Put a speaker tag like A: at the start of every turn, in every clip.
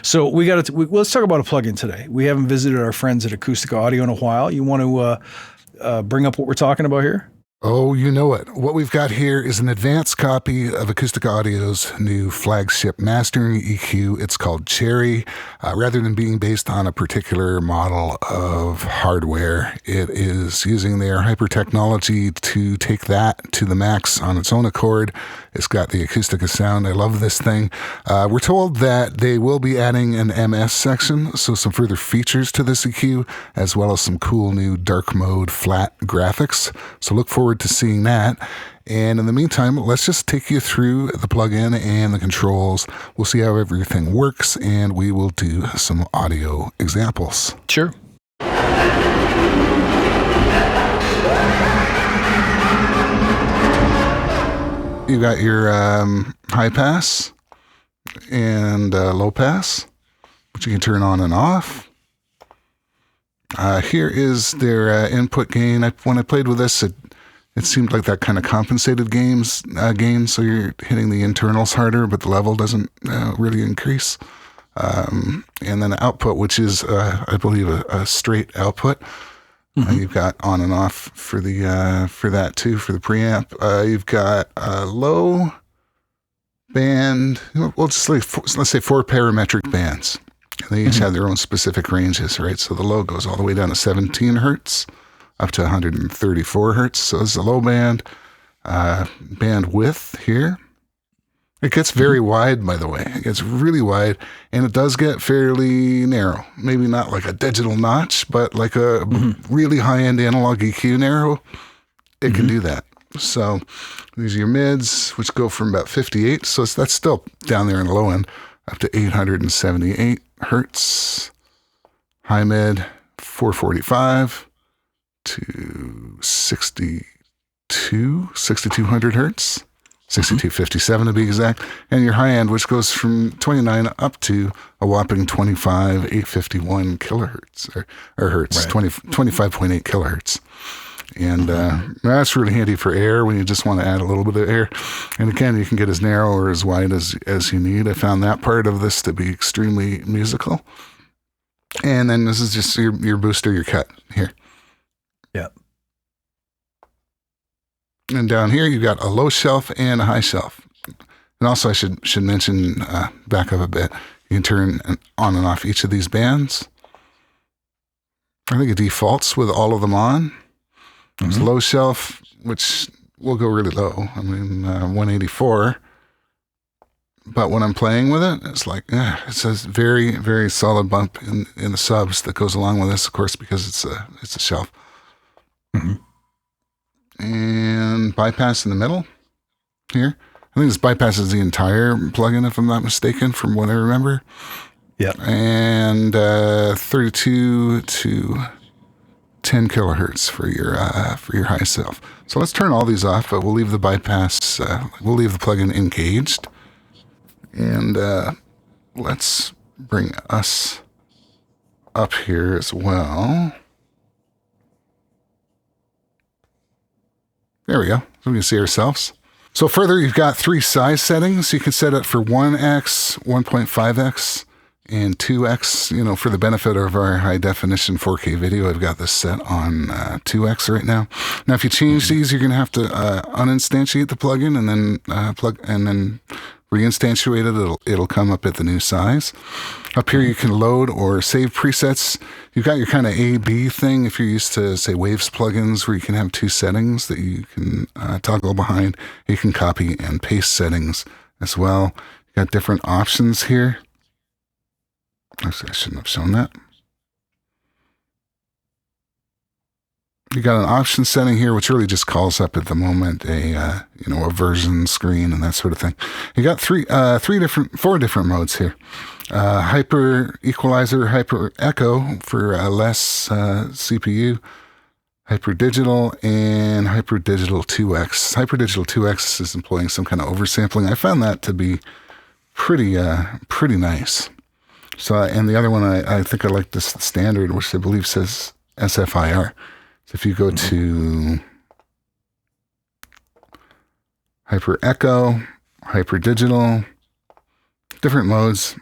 A: So let's talk about a plugin today. We haven't visited our friends at Acustica Audio in a while. You want to bring up what we're talking about here?
B: Oh, you know it. What we've got here is an advanced copy of Acustica Audio's new flagship mastering EQ. It's called Cherry. Rather than being based on a particular model of hardware, it is using their hyper technology to take that to the max on its own accord. It's got the Acustica sound. I love this thing. We're told that they will be adding an MS section, so some further features to this EQ, as well as some cool new dark mode flat graphics. So look forward to seeing that. And in the meantime, let's just take you through the plugin and the controls. We'll see how everything works, and we will do some audio examples.
A: Sure.
B: You got your high pass and low pass, which you can turn on and off. Here is their input gain. When I played with this, it seemed like that kind of compensated gain, so you're hitting the internals harder, but the level doesn't really increase. And then output, which is, I believe, a straight output. You've got on and off for that too, for the preamp. You've got a low band. Well, let's say 4 parametric bands. And they each have their own specific ranges, right? So the low goes all the way down to 17 hertz, up to 134 hertz. So this is a low band. Band width here. It gets very wide, by the way. It gets really wide, and it does get fairly narrow. Maybe not like a digital notch, but like a really high-end analog EQ narrow. It can do that. So these are your mids, which go from about 58. So that's still down there in the low end, up to 878 hertz. High mid, 445 to 6,200 hertz. 6257 to be exact, and your high end, which goes from 29 up to a whopping 25,851 kilohertz or hertz, right. 25.8 kilohertz. And that's really handy for air when you just want to add a little bit of air. And again, you can get as narrow or as wide as you need. I found that part of this to be extremely musical. And then this is just your booster, your cut here.
A: Yeah.
B: And down here, you've got a low shelf and a high shelf. And also, I should mention, back up a bit, you can turn on and off each of these bands. I think it defaults with all of them on. There's low shelf, which will go really low. I mean, 184. But when I'm playing with it, it's like, it's a very, very solid bump in the subs that goes along with this, of course, because it's a shelf. And bypass in the middle here. I think this bypasses the entire plugin, if I'm not mistaken, from what I remember.
A: Yeah.
B: And 32 to 10 kilohertz for your high shelf. So let's turn all these off, but we'll leave the bypass, we'll leave the plugin engaged. And let's bring us up here as well. There we go. So we can see ourselves. So further, you've got 3 size settings. You can set it for 1x, 1.5x, and 2x. For the benefit of our high definition 4K video, I've got this set on 2x right now. Now, if you change these, you're going to have to uninstantiate the plugin and then reinstantiate it. It'll come up at the new size. Up here, you can load or save presets. You've got your kind of A/B thing if you're used to, say, Waves plugins, where you can have 2 settings that you can toggle behind. You can copy and paste settings as well. You've got different options here. Actually, I shouldn't have shown that. You got an option setting here, which really just calls up at the moment a version screen and that sort of thing. You got 4 different modes here. Hyper equalizer, hyper echo for less CPU, hyper digital, and hyper digital 2x. Hyper digital 2x is employing some kind of oversampling. I found that to be pretty nice. So, and the other one, I think I like this standard, which I believe says SFIR. So if you go to hyper echo, hyper digital, different modes,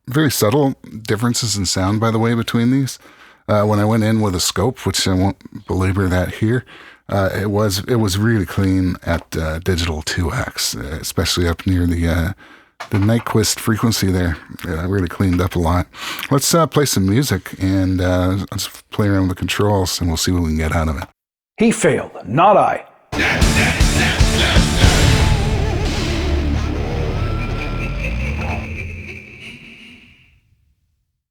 B: very subtle differences in sound, by the way, between these. When I went in with a scope, which I won't belabor that here, it was really clean at digital 2x, especially up near the Nyquist frequency there. Really cleaned up a lot. Let's play some music and let's play around with the controls, and we'll see what we can get out of it.
A: He failed, not I.